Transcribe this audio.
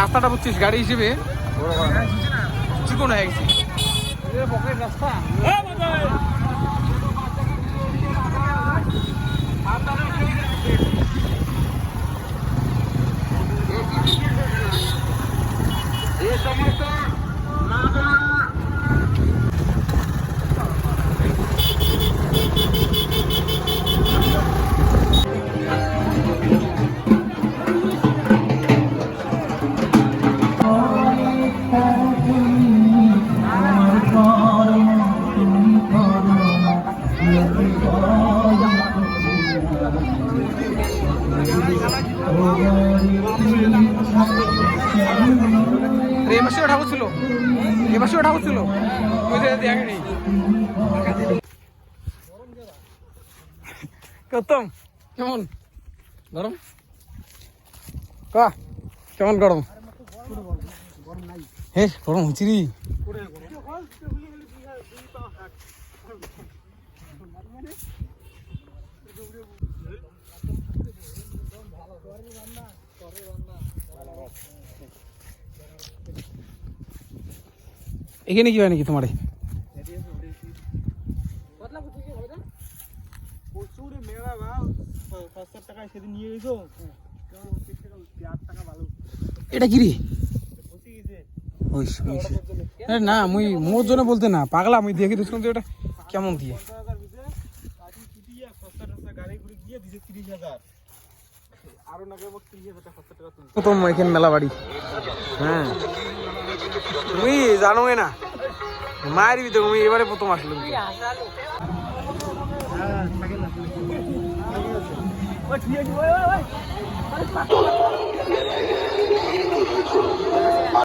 রাস্তাটা বুঝছিস গাড়ি হিসেবে চিকন হয়ে গেছে রাস্তা। এবার ঠাকুর ছিল ঠাকুর ছিল কেমন গরম কেমন গরম হে গরম হচ্ছে রে এখানে কি হয় নাকি তোমার এটা কি রে না মুই মোর জন্য বলতে না পাগলা আমি দেখে দিচ্ছিলাম এটা কেমন দিয়ে প্রথম এখানে মেলা বাড়ি হ্যাঁ তুমি জানো না মায়ের ভিতরে তুমি এবারে প্রথম আসলো